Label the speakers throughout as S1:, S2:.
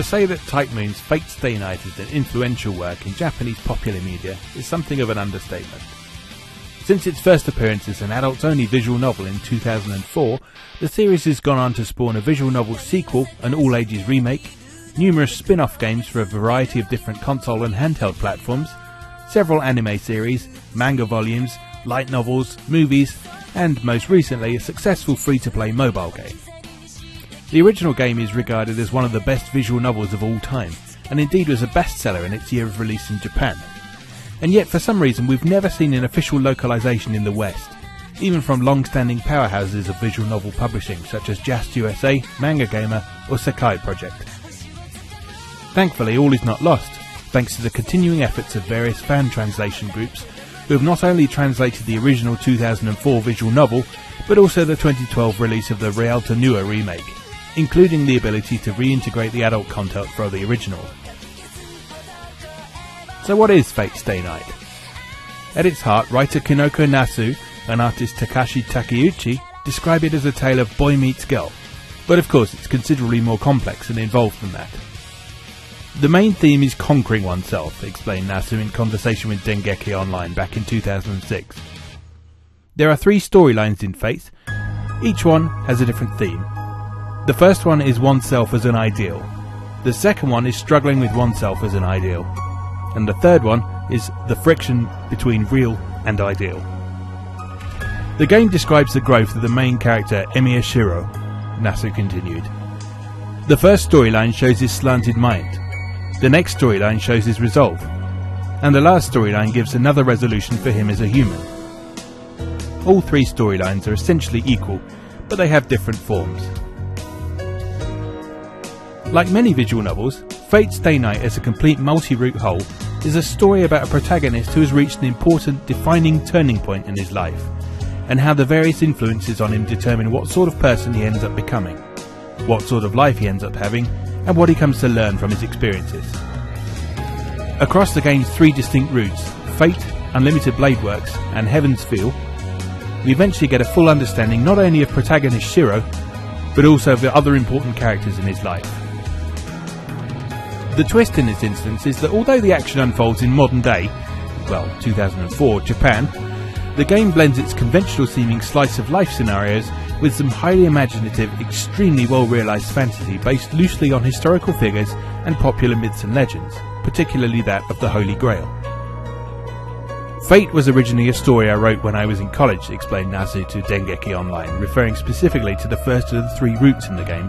S1: To say that Type Moon's Fate Stay Night is an influential work in Japanese popular media is something of an understatement. Since its first appearance as an adults-only visual novel in 2004, the series has gone on to spawn a visual novel sequel, an all-ages remake, numerous spin-off games for a variety of different console and handheld platforms, several anime series, manga volumes, light novels, movies, and most recently a successful free-to-play mobile game. The original game is regarded as one of the best visual novels of all time, and indeed was a bestseller in its year of release in Japan. And yet for some reason we've never seen an official localization in the West, even from long-standing powerhouses of visual novel publishing such as Just USA, Manga Gamer or Sakai Project. Thankfully all is not lost, thanks to the continuing efforts of various fan translation groups who have not only translated the original 2004 visual novel, but also the 2012 release of the Realta Nua remake, including the ability to reintegrate the adult content from the original. So what is Fate Stay Night? At its heart, writer Kinoko Nasu and artist Takashi Takeuchi describe it as a tale of boy meets girl, but of course it's considerably more complex and involved than that. The main theme is conquering oneself, explained Nasu in conversation with Dengeki Online back in 2006. There are 3 storylines in Fate, each one has a different theme. The first one is oneself as an ideal, the second one is struggling with oneself as an ideal, and the third one is the friction between real and ideal. The game describes the growth of the main character Emiya Shiro, Nasu continued. The first storyline shows his slanted mind, the next storyline shows his resolve, and the last storyline gives another resolution for him as a human. All 3 storylines are essentially equal, but they have different forms. Like many visual novels, Fate Stay Night as a complete multi-route whole is a story about a protagonist who has reached an important defining turning point in his life, and how the various influences on him determine what sort of person he ends up becoming, what sort of life he ends up having, and what he comes to learn from his experiences. Across the game's 3 distinct routes, Fate, Unlimited Blade Works and Heaven's Feel, we eventually get a full understanding not only of protagonist Shiro, but also of the other important characters in his life. The twist in this instance is that although the action unfolds in modern day, well, 2004 Japan, the game blends its conventional seeming slice of life scenarios with some highly imaginative, extremely well realised fantasy based loosely on historical figures and popular myths and legends, particularly that of the Holy Grail. Fate was originally a story I wrote when I was in college, explained Nasu to Dengeki Online, referring specifically to the first of the 3 routes in the game,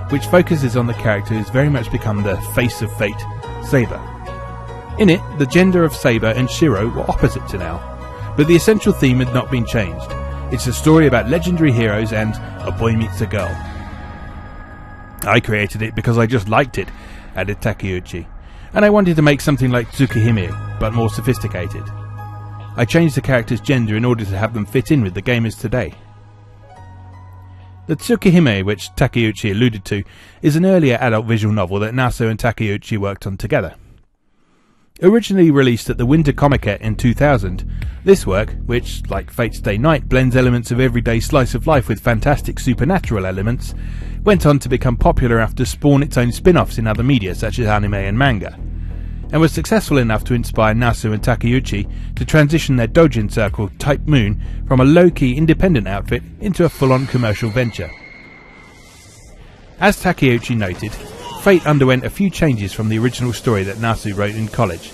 S1: which focuses on the character who has very much become the face of Fate, Saber. In it, the gender of Saber and Shiro were opposite to now, but the essential theme had not been changed. It's a story about legendary heroes and a boy meets a girl. I created it because I just liked it, added Takeuchi, and I wanted to make something like Tsukihime, but more sophisticated. I changed the character's gender in order to have them fit in with the gamers today. The Tsukihime, which Takeuchi alluded to, is an earlier adult visual novel that Nasu and Takeuchi worked on together. Originally released at the Winter Comiket in 2000, this work, which, like Fate Stay Night, blends elements of everyday slice of life with fantastic supernatural elements, went on to become popular enough to spawn its own spin-offs in other media such as anime and manga, and was successful enough to inspire Nasu and Takeuchi to transition their doujin circle Type Moon from a low-key independent outfit into a full-on commercial venture. As Takeuchi noted, Fate underwent a few changes from the original story that Nasu wrote in college,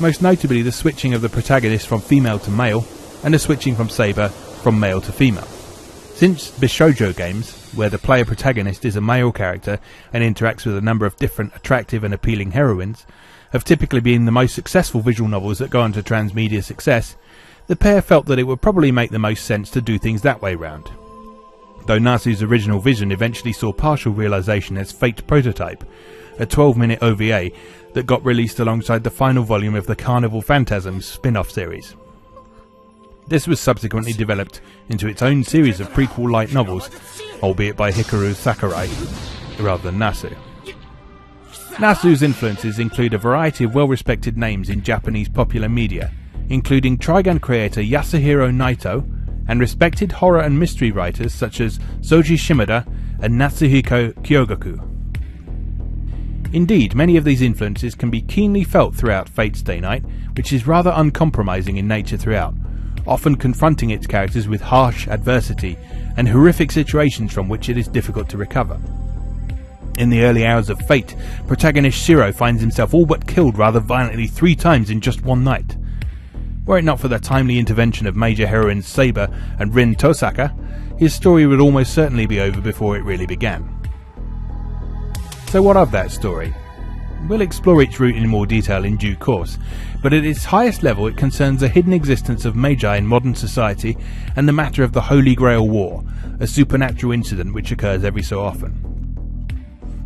S1: most notably the switching of the protagonist from female to male, and the switching from Saber from male to female. Since Bishoujo games, where the player protagonist is a male character and interacts with a number of different attractive and appealing heroines, have typically been the most successful visual novels that go on to transmedia success, the pair felt that it would probably make the most sense to do things that way round. Though Nasu's original vision eventually saw partial realisation as Fate Prototype, a 12-minute OVA that got released alongside the final volume of the Carnival Phantasms spin-off series. This was subsequently developed into its own series of prequel light novels, albeit by Hikaru Sakurai rather than Nasu. Nasu's influences include a variety of well-respected names in Japanese popular media, including Trigun creator Yasuhiro Naito, and respected horror and mystery writers such as Soji Shimada and Natsuhiko Kyogoku. Indeed, many of these influences can be keenly felt throughout Fate Stay Night, which is rather uncompromising in nature throughout, often confronting its characters with harsh adversity and horrific situations from which it is difficult to recover. In the early hours of Fate, protagonist Shiro finds himself all but killed rather violently 3 times in just one night. Were it not for the timely intervention of major heroines Saber and Rin Tosaka, his story would almost certainly be over before it really began. So what of that story? We'll explore each route in more detail in due course, but at its highest level it concerns the hidden existence of Magi in modern society and the matter of the Holy Grail War, a supernatural incident which occurs every so often.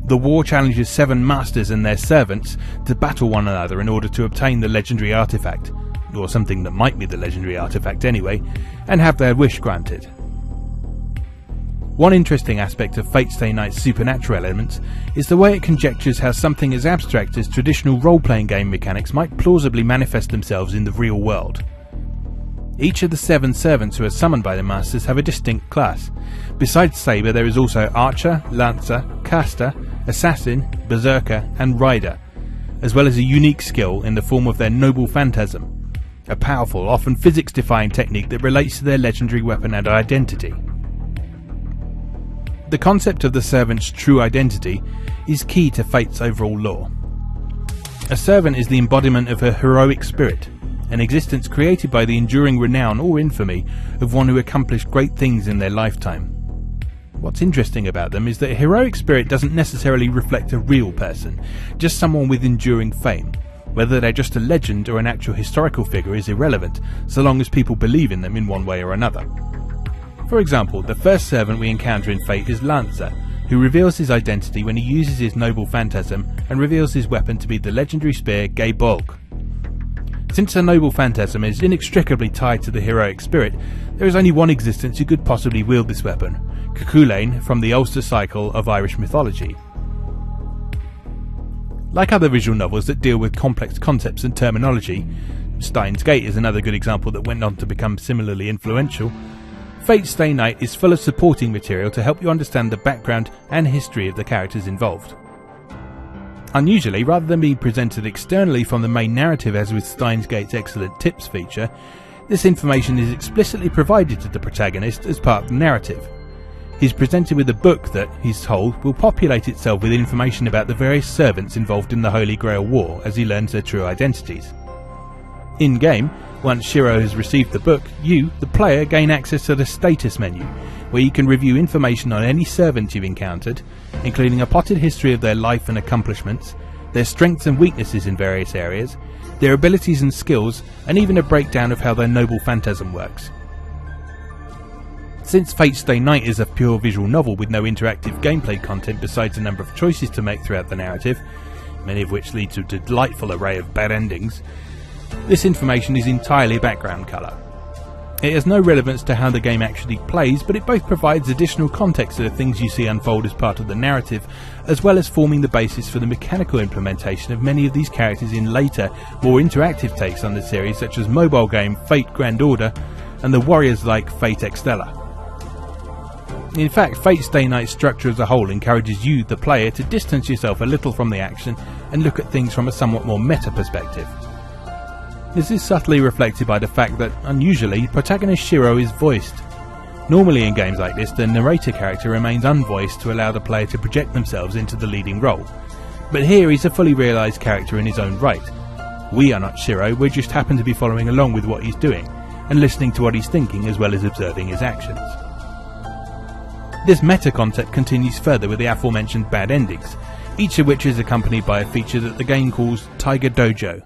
S1: The war challenges 7 masters and their servants to battle one another in order to obtain the legendary artifact, or something that might be the legendary artifact anyway, and have their wish granted. One interesting aspect of Fate Stay Night's supernatural elements is the way it conjectures how something as abstract as traditional role-playing game mechanics might plausibly manifest themselves in the real world. Each of the 7 servants who are summoned by the masters have a distinct class. Besides Saber, there is also Archer, Lancer, Caster, Assassin, Berserker and Rider, as well as a unique skill in the form of their Noble Phantasm, a powerful, often physics-defying technique that relates to their legendary weapon and identity. The concept of the servant's true identity is key to Fate's overall lore. A servant is the embodiment of a heroic spirit, an existence created by the enduring renown or infamy of one who accomplished great things in their lifetime. What's interesting about them is that a heroic spirit doesn't necessarily reflect a real person, just someone with enduring fame. Whether they're just a legend or an actual historical figure is irrelevant, so long as people believe in them in one way or another. For example, the first servant we encounter in Fate is Lancer, who reveals his identity when he uses his Noble Phantasm and reveals his weapon to be the legendary spear Geibolg. Since the Noble Phantasm is inextricably tied to the heroic spirit, there is only one existence who could possibly wield this weapon, Cuchulainn from the Ulster cycle of Irish mythology. Like other visual novels that deal with complex concepts and terminology, Steins Gate is another good example that went on to become similarly influential, Fate Stay Night is full of supporting material to help you understand the background and history of the characters involved. Unusually, rather than being presented externally from the main narrative as with Steins Gate's excellent tips feature, this information is explicitly provided to the protagonist as part of the narrative. He's presented with a book that, he's told, will populate itself with information about the various servants involved in the Holy Grail War as he learns their true identities. In-game, once Shiro has received the book, you, the player, gain access to the status menu, where you can review information on any servant you've encountered, including a potted history of their life and accomplishments, their strengths and weaknesses in various areas, their abilities and skills, and even a breakdown of how their Noble Phantasm works. Since Fate Stay Night is a pure visual novel with no interactive gameplay content besides a number of choices to make throughout the narrative, many of which lead to a delightful array of bad endings, this information is entirely background colour. It has no relevance to how the game actually plays, but it both provides additional context to the things you see unfold as part of the narrative, as well as forming the basis for the mechanical implementation of many of these characters in later, more interactive takes on the series, such as mobile game Fate Grand Order and the Warriors-like Fate Extella. In fact, Fate Stay Night's structure as a whole encourages you, the player, to distance yourself a little from the action and look at things from a somewhat more meta perspective. This is subtly reflected by the fact that, unusually, protagonist Shiro is voiced. Normally in games like this, the narrator character remains unvoiced to allow the player to project themselves into the leading role. But here he's a fully realised character in his own right. We are not Shiro, we just happen to be following along with what he's doing, and listening to what he's thinking as well as observing his actions. This meta concept continues further with the aforementioned bad endings, each of which is accompanied by a feature that the game calls Taiga Dojo.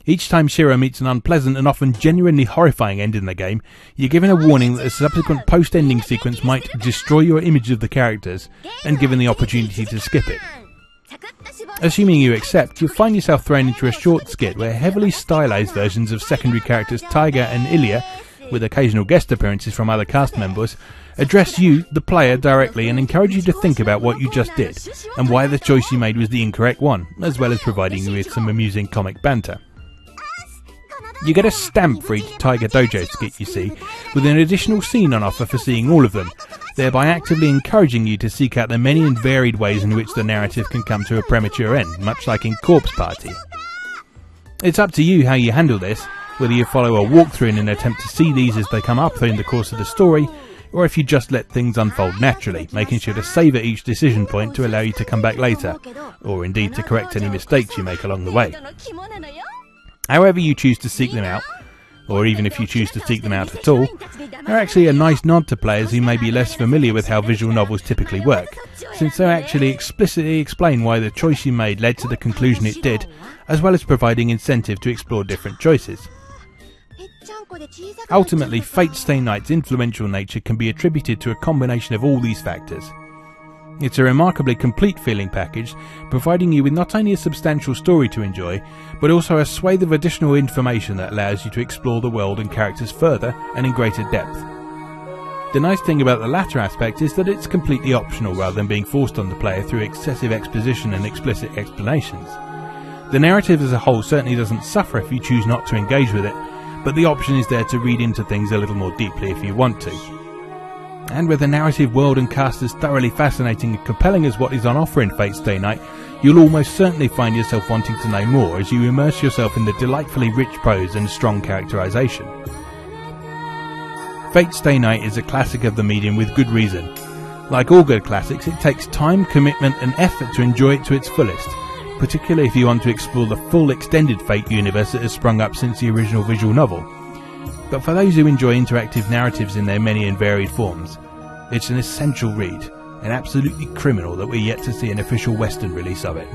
S1: Each time Shiro meets an unpleasant and often genuinely horrifying end in the game, you're given a warning that a subsequent post-ending sequence might destroy your image of the characters, and given the opportunity to skip it. Assuming you accept, you'll find yourself thrown into a short skit where heavily stylized versions of secondary characters Taiga and Ilya, with occasional guest appearances from other cast members, address you, the player, directly and encourage you to think about what you just did, and why the choice you made was the incorrect one, as well as providing you with some amusing comic banter. You get a stamp for each Taiga Dojo skit you see, with an additional scene on offer for seeing all of them, thereby actively encouraging you to seek out the many and varied ways in which the narrative can come to a premature end, much like in Corpse Party. It's up to you how you handle this, whether you follow a walkthrough in an attempt to see these as they come up during the course of the story, or if you just let things unfold naturally, making sure to save at each decision point to allow you to come back later, or indeed to correct any mistakes you make along the way. However you choose to seek them out, or even if you choose to seek them out at all, they're actually a nice nod to players who may be less familiar with how visual novels typically work, since they actually explicitly explain why the choice you made led to the conclusion it did, as well as providing incentive to explore different choices. Ultimately, Fate Stay Night's influential nature can be attributed to a combination of all these factors. It's a remarkably complete feeling package, providing you with not only a substantial story to enjoy, but also a swathe of additional information that allows you to explore the world and characters further and in greater depth. The nice thing about the latter aspect is that it's completely optional rather than being forced on the player through excessive exposition and explicit explanations. The narrative as a whole certainly doesn't suffer if you choose not to engage with it, but the option is there to read into things a little more deeply if you want to. And with a narrative world and cast as thoroughly fascinating and compelling as what is on offer in Fate Stay Night, you'll almost certainly find yourself wanting to know more as you immerse yourself in the delightfully rich prose and strong characterization. Fate Stay Night is a classic of the medium with good reason. Like all good classics, it takes time, commitment and effort to enjoy it to its fullest, particularly if you want to explore the full extended Fate universe that has sprung up since the original visual novel. But for those who enjoy interactive narratives in their many and varied forms, it's an essential read, and absolutely criminal that we're yet to see an official Western release of it.